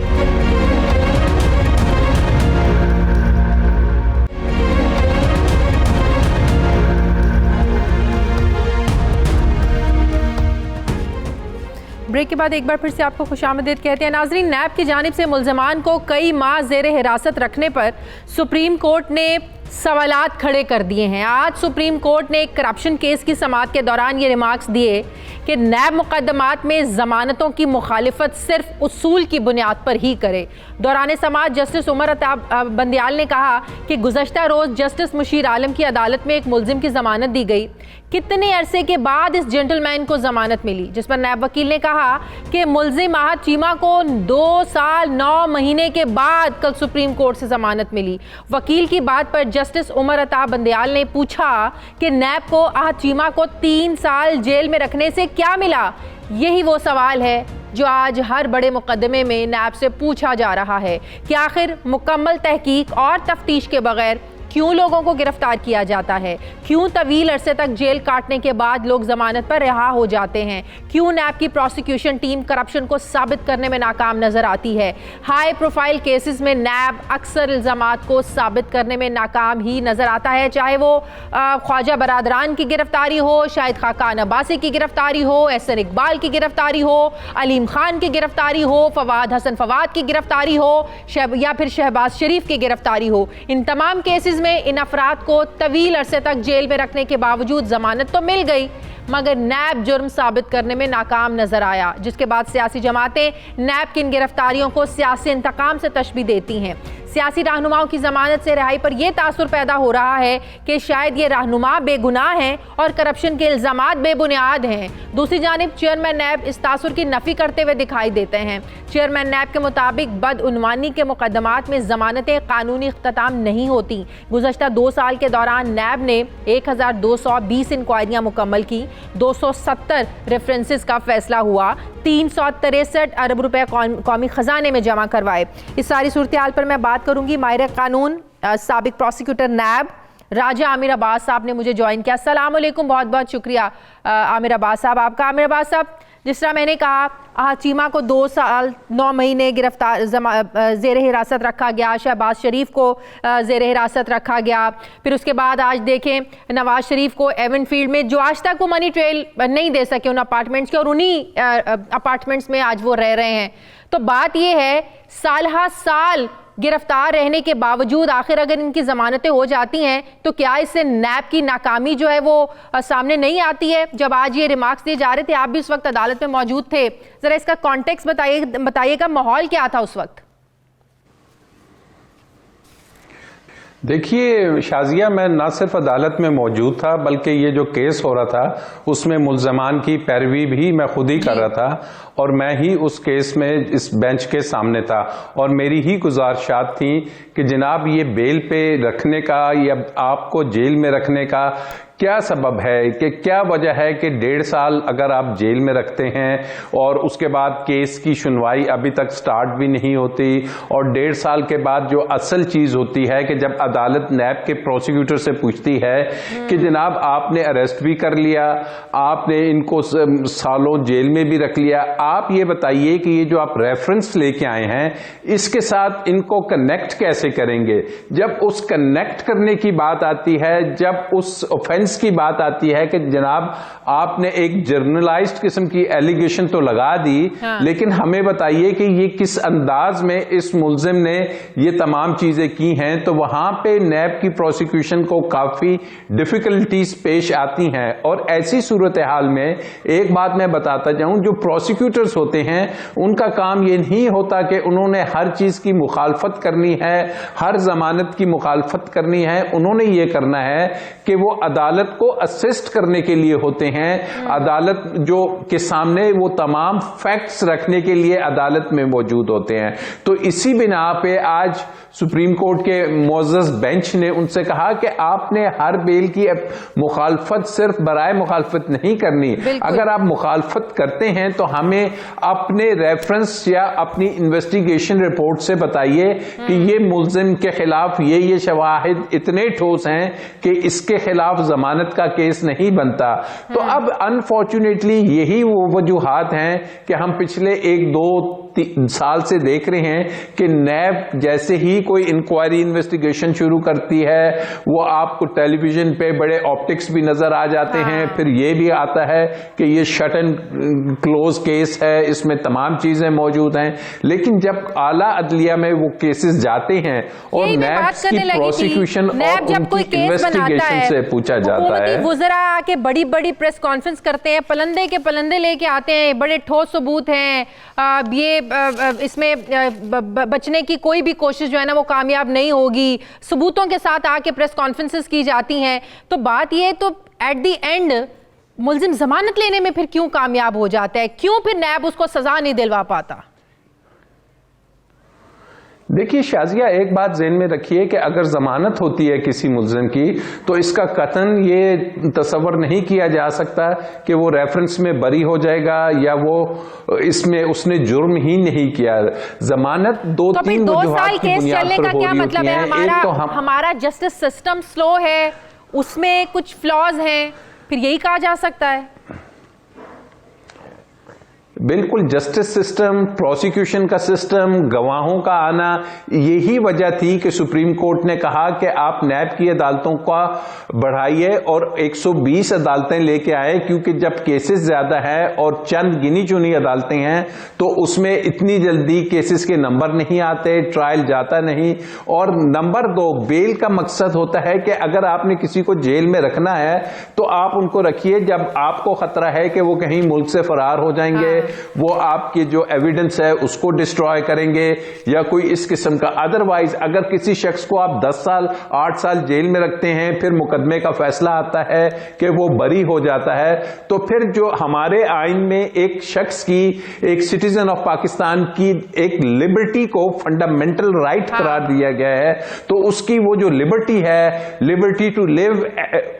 ब्रेक के बाद एक बार फिर से आपको खुशामदीद कहते हैं। नाज़रीन, नैब की जानिब से मुल्ज़मान को कई माह ज़ेर हिरासत रखने पर सुप्रीम कोर्ट ने सवालात खड़े कर दिए हैं। आज सुप्रीम कोर्ट ने एक करप्शन केस की समाअत के दौरान ये रिमार्क्स दिए कि नैब मुकदमात में जमानतों की मुखालिफत सिर्फ उसूल की बुनियाद पर ही करे। दौरान समाअत जस्टिस उमर अताब बंदियाल ने कहा कि गुज़श्ता रोज़ जस्टिस मुशीर आलम की अदालत में एक मुल्जिम की जमानत दी गई। कितने अरसे के बाद इस जेंटलमैन को जमानत मिली, जिस पर नैब वकील ने कहा कि मुल्जिम आहद चीमा को 2 साल 9 महीने के बाद कल सुप्रीम कोर्ट से जमानत मिली। वकील की बात पर जस्टिस उमर अताब बंदियाल ने पूछा कि नैब को आहद चीमा को 3 साल जेल में रखने से क्या मिला। यही वो सवाल है जो आज हर बड़े मुकदमे में नैब से पूछा जा रहा है कि आखिर मुकम्मल तहकीक और तफ्तीश के बगैर क्यों लोगों को गिरफ्तार किया जाता है, क्यों तवील अरसे तक जेल काटने के बाद लोग जमानत पर रिहा हो जाते हैं, क्यों नैब की प्रोसिक्यूशन टीम करप्शन को साबित करने में नाकाम नजर आती है। हाई प्रोफाइल केसेस में नैब अक्सर इल्जामात को साबित करने में नाकाम ही नजर आता है, चाहे वो ख्वाजा बरादरान की गिरफ्तारी हो, शाहिद खाकान अब्बासी की गिरफ्तारी हो, एहसन इकबाल की गिरफ्तारी हो, अलीम खान की गिरफ्तारी हो, फवाद हसन फवाद की गिरफ्तारी हो, या फिर शहबाज शरीफ की गिरफ्तारी हो। इन तमाम केसेस में इन अफराद को तवील अरसे तक जेल में रखने के बावजूद जमानत तो मिल गई, मगर नैब जुर्म साबित करने में नाकाम नजर आया, जिसके बाद सियासी जमातें नैब की इन गिरफ्तारियों को सियासी इंतकाम से तशबीह देती हैं। सियासी रहनुमाओं की जमानत से रिहाई पर यह तासुर पैदा हो रहा है कि शायद ये रहनुमा बेगुनाह हैं और करप्शन के इल्जामात बेबुनियाद हैं। दूसरी जानिब चेयरमैन नैब इस तासुर की नफी करते हुए दिखाई देते हैं। चेयरमैन नैब के मुताबिक बदउनवानी के मुकदमात में जमानतें कानूनी इख्तिताम नहीं होती। गुज़श्ता 2 साल के दौरान नैब ने 1220 इंक्वायरियां मुकम्मल की, 270 रेफरेंसेस का फैसला हुआ, 363 अरब रुपए कौमी खजाने में जमा करवाए। इस सारी सूरत हाल पर मैं बात करूंगी। माहिर कानून साबिक प्रोसिक्यूटर नैब राजा आमिर अब्बास साहब ने मुझे ज्वाइन किया। अस्सलाम वालेकुम, बहुत बहुत शुक्रिया आमिर अब्बास साहब आपका। आमिर अब्बास साहब, जिस तरह मैंने कहा चीमा को 2 साल 9 महीने गिरफ्तार ज़ेर हिरासत रखा गया, शहबाज शरीफ को ज़ेर हिरासत रखा गया, फिर उसके बाद आज देखें नवाज शरीफ को एवन फील्ड में, जो आज तक वो मनी ट्रेल नहीं दे सके उन अपार्टमेंट्स के, और उन्हीं अपार्टमेंट्स में आज वो रह रहे हैं। तो बात ये है, साल हर साल गिरफ्तार रहने के बावजूद आखिर अगर इनकी जमानतें हो जाती हैं तो क्या इससे नैब की नाकामी जो है वो सामने नहीं आती है? जब आज ये रिमार्क्स दिए जा रहे थे, आप भी उस वक्त अदालत में मौजूद थे, जरा इसका कॉन्टेक्स्ट बताइएगा, माहौल क्या था उस वक्त? देखिए शाजिया, मैं ना सिर्फ अदालत में मौजूद था बल्कि ये जो केस हो रहा था उसमें मुल्ज़मान की पैरवी भी मैं खुद ही कर रहा था, और मैं ही उस केस में इस बेंच के सामने था, और मेरी ही गुजारिशात थी कि जनाब ये बेल पे रखने का या आपको जेल में रखने का क्या सबब है, कि क्या वजह है कि 1.5 साल अगर आप जेल में रखते हैं और उसके बाद केस की सुनवाई अभी तक स्टार्ट भी नहीं होती, और 1.5 साल के बाद जो असल चीज होती है कि जब अदालत नैब के प्रोसिक्यूटर से पूछती है कि जनाब आपने अरेस्ट भी कर लिया, आपने इनको सालों जेल में भी रख लिया, आप ये बताइए कि ये जो आप रेफरेंस लेके आए हैं इसके साथ इनको कनेक्ट कैसे करेंगे? जब उस कनेक्ट करने की बात आती है, जब उस ऑफेंस की बात आती है कि जनाब आपने एक जर्नलाइज्ड किस्म की एलिगेशन तो लगा दी, लेकिन हमें बताइए कि ये किस अंदाज में इस मुल्जिम ने ये तमाम चीजें की हैं, तो वहां पे नैब की प्रोसिक्यूशन को काफी डिफिकल्टीज पेश आती हैं। और ऐसी सूरत हाल में एक बात मैं बताता जाऊं, जो प्रोसिक्यूटर्स होते हैं उनका काम ये नहीं होता कि उन्होंने हर चीज की मुखालफत करनी है, हर जमानत की मुखालफत करनी है। उन्होंने ये करना है कि वो अदालत को असिस्ट करने के लिए होते हैं, अदालत जो के सामने वो तमाम फैक्ट्स रखने के लिए अदालत में मौजूद होते हैं। तो इसी बिना पे आज सुप्रीम कोर्ट के मुअज़्ज़ज़ बेंच ने उनसे कहा कि आपने हर बेल की मुखालफत सिर्फ बराए मुखालफत नहीं करनी, अगर आप मुखालफत करते हैं तो हमें अपने रेफरेंस या अपनी इन्वेस्टिगेशन रिपोर्ट से बताइए कि ये मुल्जिम के खिलाफ ये शवाहिद इतने ठोस हैं कि इसके खिलाफ जमानत का केस नहीं बनता। तो अब अनफॉर्चुनेटली यही वो वजूहात हैं कि हम पिछले 1, 2, साल से देख रहे हैं कि नैब जैसे ही कोई इंक्वायरी इन्वेस्टिगेशन शुरू करती है वो आपको टेलीविजन पे बड़े ऑप्टिक्स भी नजर आ जाते हैं, फिर ये भी आता है कि ये शट एंड क्लोज केस है, इसमें तमाम चीजें मौजूद हैं। लेकिन जब आला अदलिया में वो केसेस जाते हैं और नैब की प्रोसिक्यूशन और उनकी इन्वेस्टिगेशन से पूछा जाता है, वुज़रा आके बड़ी बड़ी प्रेस कॉन्फ्रेंस करते हैं, पलंदे के पलंदे लेके आते हैं, बड़े ठोस सबूत हैं, ये इसमें बचने की कोई भी कोशिश जो है ना वो कामयाब नहीं होगी, सबूतों के साथ आके प्रेस कॉन्फ्रेंसेस की जाती हैं। तो बात ये तो एट द एंड मुल्जिम जमानत लेने में फिर क्यों कामयाब हो जाता है, क्यों फिर नैब उसको सजा नहीं दिलवा पाता? देखिए शाजिया, एक बात ज़हन में रखिए कि अगर जमानत होती है किसी मुल्जिम की तो इसका कतन ये तसव्वुर नहीं किया जा सकता कि वो रेफरेंस में बरी हो जाएगा या वो इसमें उसने जुर्म ही नहीं किया। जमानत दो तीन वजूहात की बुनियाद पर हो रही होती है। एक तो हमारा जस्टिस सिस्टम स्लो है, उसमें कुछ फ्लॉज हैं, फिर यही कहा जा सकता है। बिल्कुल, जस्टिस सिस्टम, प्रोसिक्यूशन का सिस्टम, गवाहों का आना, यही वजह थी कि सुप्रीम कोर्ट ने कहा कि आप नैब की अदालतों का बढ़ाइए और 120 अदालतें लेके आए, क्योंकि जब केसेस ज्यादा है और चंद गिनी चुनी अदालतें हैं तो उसमें इतनी जल्दी केसेस के नंबर नहीं आते, ट्रायल जाता नहीं। और नंबर 2, बेल का मकसद होता है कि अगर आपने किसी को जेल में रखना है तो आप उनको रखिए जब आपको खतरा है कि वो कहीं मुल्क से फरार हो जाएंगे, वो आपकी जो एविडेंस है उसको डिस्ट्रॉय करेंगे या कोई इस किस्म का। अदरवाइज अगर किसी शख्स को आप 10 साल 8 साल जेल में रखते हैं, फिर मुकदमे का फैसला आता है कि वो बरी हो जाता है, तो फिर जो हमारे आइन में एक शख्स की, एक सिटीजन ऑफ पाकिस्तान की एक लिबर्टी को फंडामेंटल राइट करार दिया गया है, तो उसकी वो जो लिबर्टी है, लिबर्टी टू लिव,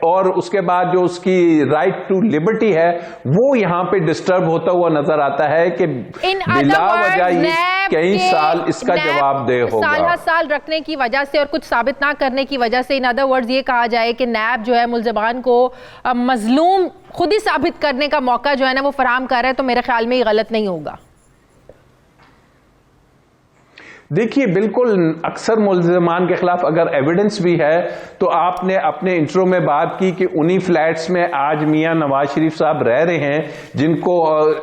और उसके बाद जो उसकी राइट टू लिबर्टी है, वो यहां पे डिस्टर्ब होता हुआ नजर आता है कि बिला वजह कई साल इसका जवाबदेह होगा। साल हर साल रखने की वजह से और कुछ साबित ना करने की वजह से, इन अदर वर्ड्स ये कहा जाए कि नैब जो है मुल्ज़िमान को मजलूम खुद ही साबित करने का मौका जो है ना वो फराहम कर रहा है, तो मेरे ख्याल में ये गलत नहीं होगा। देखिए, बिल्कुल, अक्सर मुल्ज़िमान के खिलाफ अगर एविडेंस भी है तो आपने अपने इंट्रो में बात की कि उन्हीं फ्लैट्स में आज मियां नवाज शरीफ साहब रह रहे हैं, जिनको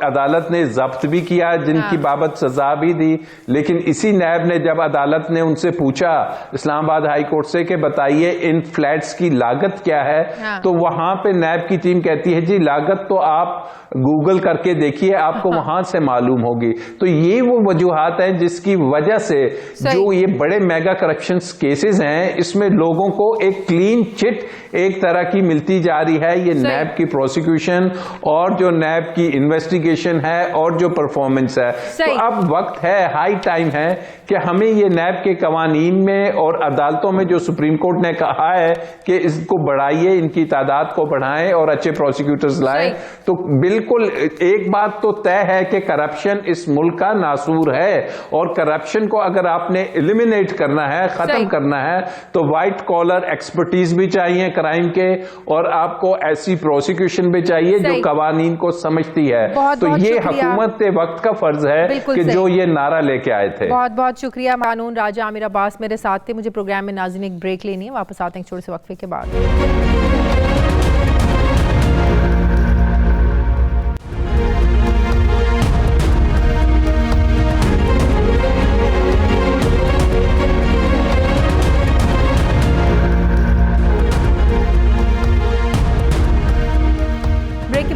अदालत ने जब्त भी किया, जिनकी बाबत सजा भी दी। लेकिन इसी नैब ने जब अदालत ने उनसे पूछा इस्लामाबाद हाई कोर्ट से कि बताइए इन फ्लैट्स की लागत क्या है, तो वहां पे नैब की टीम कहती है जी लागत तो आप गूगल करके देखिए, आपको वहां से मालूम होगी। तो ये वो वजूहात हैं जिसकी वजह से जो ये बड़े मेगा करप्शन केसेस हैं, इसमें लोगों को एक क्लीन चिट एक तरह की मिलती जा रही है। ये नैब की प्रोसिक्यूशन और जो नैब की इन्वेस्टिगेशन है और जो परफॉर्मेंस है, तो अब वक्त है, हाई टाइम है कि हमें ये नैब के कवानीन में और अदालतों में जो सुप्रीम कोर्ट ने कहा है कि इसको बढ़ाइए, इनकी तादाद को बढ़ाएं और अच्छे प्रोसिक्यूटर्स लाएं। तो बिल्कुल एक बात तो तय है कि करप्शन इस मुल्क का नासूर है, और करप्शन को अगर आपने एलिमिनेट करना है, खत्म करना है, तो व्हाइट कॉलर एक्सपर्टीज भी चाहिए क्राइम के, और आपको ऐसी प्रोसिक्यूशन भी चाहिए जो कवानीन को समझती है। तो ये हुकूमत वक्त का फर्ज है कि जो ये नारा लेके आए थे। बहुत बहुत शुक्रिया। कानून राजा आमिर अब्बास मेरे साथ थे। मुझे प्रोग्राम में नाज़रीन एक ब्रेक लेनी है, वापस आते हैं छोटे से वक्फे के बाद।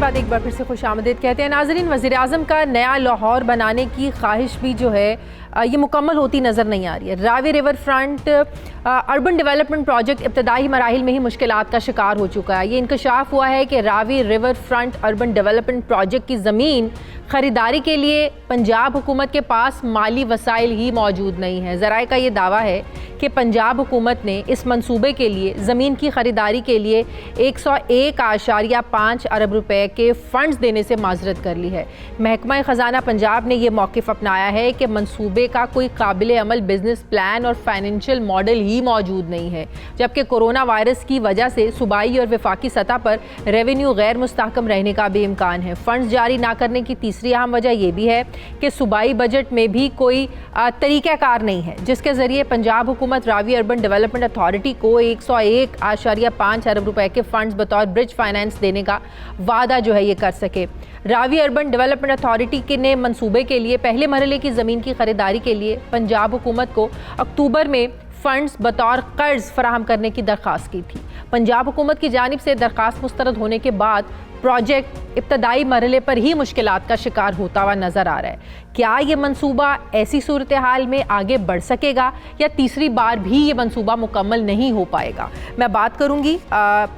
बाद एक बार फिर से खुशामदीद कहते हैं नाज़रीन। वज़ीर-ए-आज़म का नया लाहौर बनाने की ख्वाहिश भी जो है ये मुकम्मल होती नज़र नहीं आ रही है। Ravi river front urban development project इब्तदाई मराहिल में ही मुश्किलात का शिकार हो चुका है। ये इंकशाफ हुआ है कि Ravi river front urban development project की ज़मीन ख़रीदारी के लिए पंजाब हुकूमत के पास माली वसाइल ही मौजूद नहीं है। ज़राए का ये दावा है कि पंजाब हुकूमत ने इस मंसूबे के लिए ज़मीन की ख़रीदारी के लिए 101.5 अरब रुपए के फ़ंड्स देने से माजरत कर ली है। महकमा ख़जाना पंजाब ने यह मौक़िफ़ अपनाया है कि मंसूबे मंसूबे का कोई काबिल अमल बिजनेस प्लान और फाइनेंशियल मॉडल ही मौजूद नहीं है, जबकि कोरोना वायरस की वजह से सूबाई और वफाकी सतह पर रेवेन्यू गैर मुस्तहकम रहने का भी इम्कान है। फंड्स जारी ना करने की तीसरी अहम वजह यह भी है कि सूबाई बजट में भी कोई तरीक़ाकार नहीं है जिसके ज़रिए पंजाब हुकूमत रावी अर्बन डेवलपमेंट अथॉरिटी को 101.5 अरब रुपए के फंड्स बतौर ब्रिज फाइनेंस देने का वादा जो है ये कर सके। रावी अर्बन डेवलपमेंट अथॉरिटी के ने मंसूबे के लिए पहले मरहले की ज़मीन की खरीदारी के लिए पंजाब हुकूमत को अक्टूबर में फ़ंड्स बतौर कर्ज फराहम करने की दरख्वास्त की थी। पंजाब हुकूमत की जानिब से दरख्वास्त मुस्तरद होने के बाद प्रोजेक्ट इब्तदाई मरहले पर ही मुश्किलात का शिकार होता हुआ नज़र आ रहा है। क्या ये मंसूबा ऐसी सूरत हाल में आगे बढ़ सकेगा या तीसरी बार भी ये मंसूबा मुकम्मल नहीं हो पाएगा? मैं बात करूंगी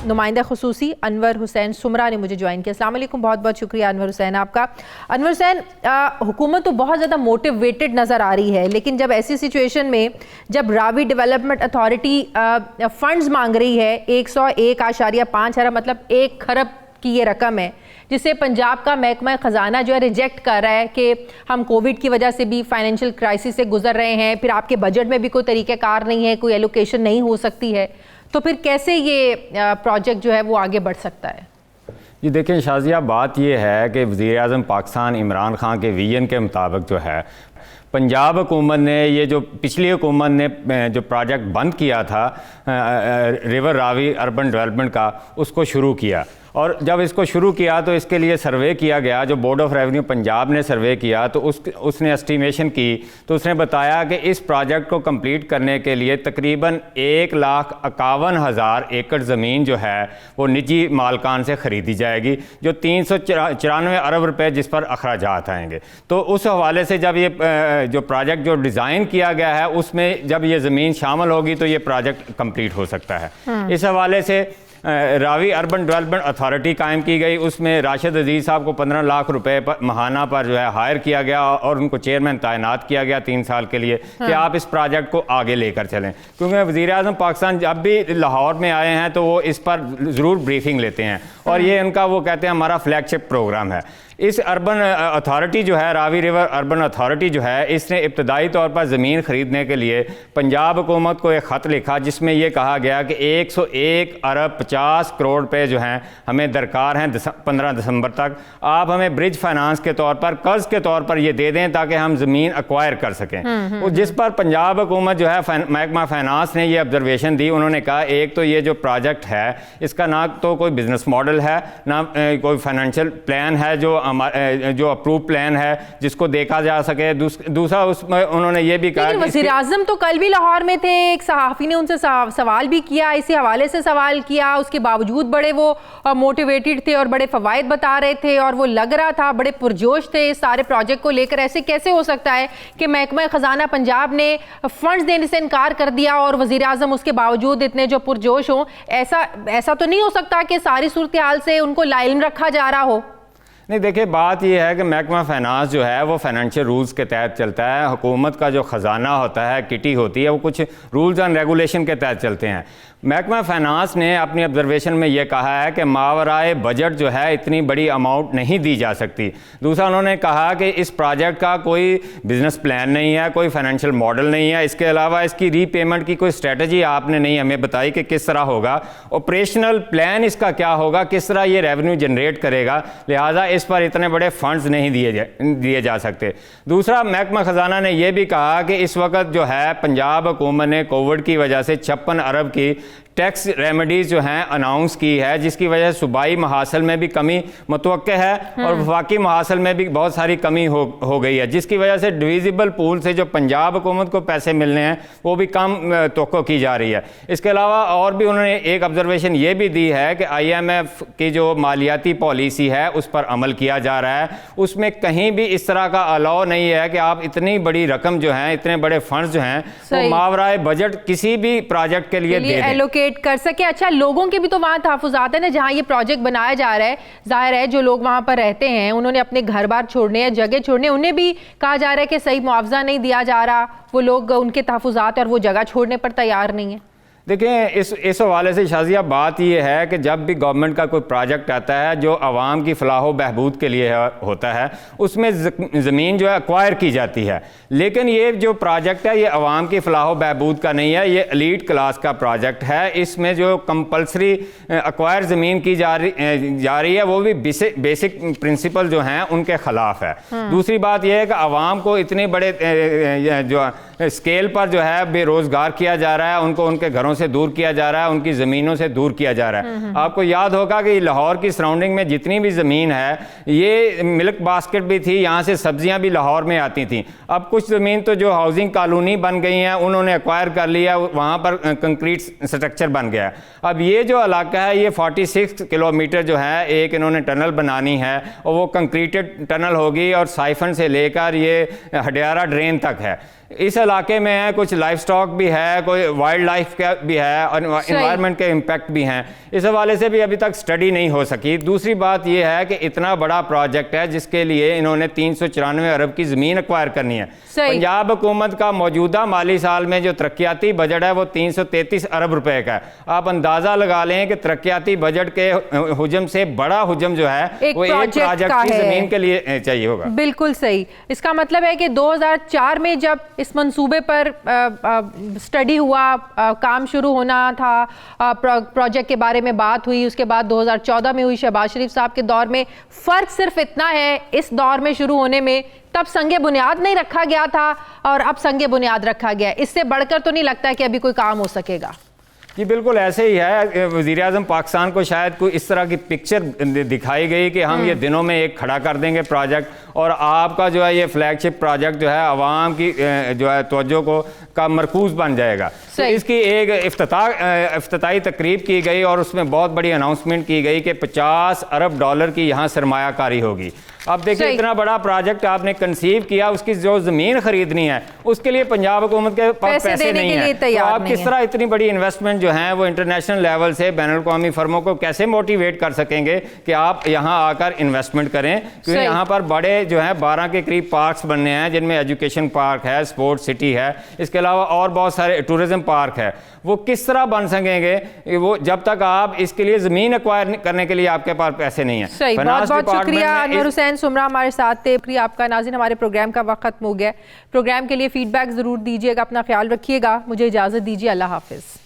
नुमाइंदा खुसूसी अनवर हुसैन सुमरा ने मुझे ज्वाइन किया। अस्सलाम वालेकुम, बहुत बहुत शुक्रिया अनवर हुसैन आपका। अनवर हुसैन, हुकूमत तो बहुत ज़्यादा मोटिवेटेड नज़र आ रही है, लेकिन जब ऐसी सिचुएशन में जब रावी डेवलपमेंट अथॉरिटी फ़ंड्स मांग रही है 101.5 अरब, मतलब 1 खरब की ये रकम है, जिसे पंजाब का महकमा ख़जाना जो है रिजेक्ट कर रहा है कि हम कोविड की वजह से भी फाइनेंशियल क्राइसिस से गुजर रहे हैं, फिर आपके बजट में भी कोई तरीक़ाकार नहीं है, कोई एलोकेशन नहीं हो सकती है, तो फिर कैसे ये प्रोजेक्ट जो है वो आगे बढ़ सकता है? जी देखें शाजिया, बात ये है कि वज़ीर-ए-आज़म पाकिस्तान इमरान खान के विजन के मुताबिक जो है पंजाब हुकूमत ने ये जो पिछली हुकूमत ने जो प्रोजेक्ट बंद किया था रिवर रावी अर्बन डेवलपमेंट का, उसको शुरू किया। और जब इसको शुरू किया तो इसके लिए सर्वे किया गया, जो बोर्ड ऑफ रेवेन्यू पंजाब ने सर्वे किया तो उसने एस्टीमेशन की, तो उसने बताया कि इस प्रोजेक्ट को कंप्लीट करने के लिए तकरीबन 1,51,000 एकड़ ज़मीन जो है वो निजी मालकान से ख़रीदी जाएगी, जो 394 अरब रुपए जिस पर अखराजात आएंगे। तो उस हवाले से जब ये जो प्रोजेक्ट जो डिज़ाइन किया गया है उसमें जब ये ज़मीन शामिल होगी तो ये प्रोजेक्ट कंप्लीट हो सकता है। इस हवाले से रावी अर्बन डेवलपमेंट अथॉरिटी कायम की गई, उसमें राशिद अजीज़ साहब को 15 लाख रुपए महाना पर जो है हायर किया गया और उनको चेयरमैन तैनात किया गया 3 साल के लिए कि आप इस प्रोजेक्ट को आगे लेकर चलें। क्योंकि वज़ीर-ए-आज़म पाकिस्तान जब भी लाहौर में आए हैं तो वो इस पर ज़रूर ब्रीफिंग लेते हैं और ये उनका वो कहते हैं हमारा फ्लैगशिप प्रोग्राम है। इस अर्बन अथॉरिटी जो है, रावी रिवर अर्बन अथॉरिटी जो है, इसने इब्तदाई तौर पर ज़मीन ख़रीदने के लिए पंजाब हुकूमत को एक ख़त लिखा जिसमें यह कहा गया कि 101 अरब 50 करोड़ रुपए जो हैं हमें दरकार हैं 15 दिसंबर तक। आप हमें ब्रिज फाइनेंस के तौर पर, कर्ज के तौर पर ये दे दें ताकि हम ज़मीन एक्वायर कर सकें। और जिस पर पंजाब हुकूमत जो है महकमा फाइनेंस ने ये ऑब्जर्वेशन दी, उन्होंने कहा एक तो ये जो प्रोजेक्ट है इसका ना तो कोई बिजनेस मॉडल है, ना कोई फाइनेंशियल प्लान है जो अप्रूव प्लान है जिसको देखा जा सके। दूसरा उसमें उन्होंने ये भी कहा, वज़ीर आज़म तो कल भी लाहौर में थे, एक सहाफ़ी ने उनसे सवाल भी किया, इसी हवाले से सवाल किया, उसके बावजूद बड़े वो मोटिवेटेड थे और बड़े फ़वाइद बता रहे थे और वो लग रहा था बड़े पुरजोश थे इस सारे प्रोजेक्ट को लेकर। ऐसे कैसे हो सकता है कि महकमा ख़जाना पंजाब ने फंड्स देने से इनकार कर दिया और वज़ीर आज़म उसके बावजूद इतने जो पुरजोश हों? ऐसा तो नहीं हो सकता कि सारी सूरत हाल से उनको लाइल्म रखा जा रहा हो? नहीं, देखिए बात यह है कि महकमा फाइनेंस जो है वो फाइनेंशियल रूल्स के तहत चलता है। हुकूमत का जो ख़जाना होता है, किटी होती है, वो कुछ रूल्स एंड रेगुलेशन के तहत चलते हैं। महकमा फाइनेंस ने अपनी ऑब्जर्वेशन में ये कहा है कि मावराए बजट जो है इतनी बड़ी अमाउंट नहीं दी जा सकती। दूसरा उन्होंने कहा कि इस प्रोजेक्ट का कोई बिजनेस प्लान नहीं है, कोई फाइनेंशियल मॉडल नहीं है, इसके अलावा इसकी रीपेमेंट की कोई स्ट्रेटजी आपने नहीं हमें बताई कि किस तरह होगा, ऑपरेशनल प्लान इसका क्या होगा, किस तरह ये रेवेन्यू जनरेट करेगा, लिहाजा इस पर इतने बड़े फंड्स नहीं दिए जा सकते। दूसरा महकमा ख़जाना ने यह भी कहा कि इस वक्त जो है पंजाब हुकूमत ने कोविड की वजह से 56 अरब की टैक्स रेमेडीज़ जो हैं अनाउंस की है, जिसकी वजह से सूबाई महासल में भी कमी मुतवक्के है और वफाकी महासल में भी बहुत सारी कमी हो गई है, जिसकी वजह से डिविजिबल पूल से जो पंजाब हुकूमत को पैसे मिलने हैं वो भी कम तवक्को की जा रही है। इसके अलावा और भी उन्होंने एक ऑब्जर्वेशन ये भी दी है कि IMF की जो मालियाती पॉलिसी है उस पर अमल किया जा रहा है, उसमें कहीं भी इस तरह का अलाउ नहीं है कि आप इतनी बड़ी रकम जो है, इतने बड़े फंड्स जो हैं वो मावराए बजट किसी भी प्रोजेक्ट के लिए दे दें कर सके। अच्छा, लोगों के भी तो वहाँ तहफ़्फ़ुज़ात है ना, जहाँ ये प्रोजेक्ट बनाया जा रहा है, जाहिर है जो लोग वहाँ पर रहते हैं उन्होंने अपने घर बार छोड़ने हैं, जगह छोड़ने, उन्हें भी कहा जा रहा है कि सही मुआवजा नहीं दिया जा रहा, वो लोग उनके तहफ़्फ़ुज़ात और वो जगह छोड़ने पर तैयार नहीं है। देखिए इस हवाले से शाजिया बात यह है कि जब भी गवर्नमेंट का कोई प्रोजेक्ट आता है जो आवाम की फलाह व बहबूद के लिए होता है, उसमें ज़मीन जो है एक्वायर की जाती है। लेकिन ये जो प्रोजेक्ट है ये आवाम की फलाह व बहबूद का नहीं है, ये एलीट क्लास का प्रोजेक्ट है। इसमें जो कंपल्सरी एक्वायर ज़मीन की जा रही है वो भी बेसिक प्रिंसिपल जो हैं उनके ख़िलाफ़ है। दूसरी बात यह है कि आवाम को इतने बड़े जो स्केल पर जो है बेरोज़गार किया जा रहा है, उनको उनके घरों से दूर किया जा रहा है, उनकी ज़मीनों से दूर किया जा रहा है। आपको याद होगा कि लाहौर की सराउंडिंग में जितनी भी ज़मीन है, ये मिल्क बास्केट भी थी, यहाँ से सब्जियाँ भी लाहौर में आती थी। अब कुछ ज़मीन तो जो हाउसिंग कॉलोनी बन गई हैं उन्होंने एक्वायर कर लिया, वहाँ पर कंक्रीट स्ट्रक्चर बन गया। अब ये जो इलाका है ये 46 किलोमीटर जो है एक इन्होंने टनल बनानी है और वो कंक्रीटेड टनल होगी और साइफन से लेकर ये हडियारा ड्रेन तक है। इस इलाके में कुछ लाइफ स्टॉक भी है, कोई वाइल्ड लाइफ का भी है और इन्वायरमेंट के इम्पैक्ट भी हैं। इस हवाले से भी अभी तक स्टडी नहीं हो सकी। दूसरी बात यह है कि इतना बड़ा प्रोजेक्ट है जिसके लिए इन्होंने 394 अरब की ज़मीन एक्वायर करनी है। पंजाब हुकूमत का मौजूदा माली साल में जो तरक्याती बजट है वो 333 अरब रुपए का है। आप अंदाज़ा लगा लें कि तरक्याती बजट के हुजम से बड़ा हुजम जो है वो एक प्रोजेक्ट की ज़मीन के लिए चाहिए होगा। बिल्कुल सही। इसका मतलब है कि 2004 में जब इस मंसूबे पर स्टडी हुआ, काम शुरू होना था, प्रोजेक्ट के बारे में बात हुई, उसके बाद 2014 में हुई शहबाज शरीफ साहब के दौर में। फ़र्क सिर्फ इतना है इस दौर में शुरू होने में तब संगे बुनियाद नहीं रखा गया था और अब संगे बुनियाद रखा गया। इससे बढ़कर तो नहीं लगता है कि अभी कोई काम हो सकेगा। जी बिल्कुल ऐसे ही है। वज़ीर-ए-आज़म पाकिस्तान को शायद कोई इस तरह की पिक्चर दिखाई गई कि हम ये दिनों में एक खड़ा कर देंगे प्रोजेक्ट और आपका जो है ये फ्लैगशिप प्रोजेक्ट जो है आवाम की जो है तवज्जो को का मरकूज़ बन जाएगा। तो इसकी एक इफ्तिताई तकरीब की गई और उसमें बहुत बड़ी अनाउंसमेंट की गई कि 50 अरब डॉलर की यहाँ सरमायाकारी होगी। अब देखिए इतना बड़ा प्रोजेक्ट आपने कंसीव किया, उसकी जो ज़मीन खरीदनी है उसके लिए पंजाब हुकूमत के पास पैसे नहीं है। तो आप किस तरह इतनी बड़ी इन्वेस्टमेंट जो है वो इंटरनेशनल लेवल से बैनुल-अक़वामी फर्मों को कैसे मोटिवेट कर सकेंगे कि आप यहाँ आकर इन्वेस्टमेंट करें? क्योंकि यहाँ पर बड़े जो है 12 के करीब पार्क्स बनने हैं जिनमें एजुकेशन पार्क है, स्पोर्ट्स सिटी है, इसके अलावा और बहुत सारे टूरिज्म पार्क है। वो किस तरह बन सकेंगे वो जब तक आप इसके लिए ज़मीन एक्वायर करने के लिए आपके पास पैसे नहीं है। बहुत बहुत शुक्रिया अनवर हुसैन सुमरा हमारे साथ थे। शुक्रिया आपका। नाज़रीन हमारे प्रोग्राम का वक्त खत्म हो गया। प्रोग्राम के लिए फीडबैक ज़रूर दीजिएगा, अपना ख्याल रखिएगा। मुझे इजाज़त दीजिए। अल्लाह हाफिज़।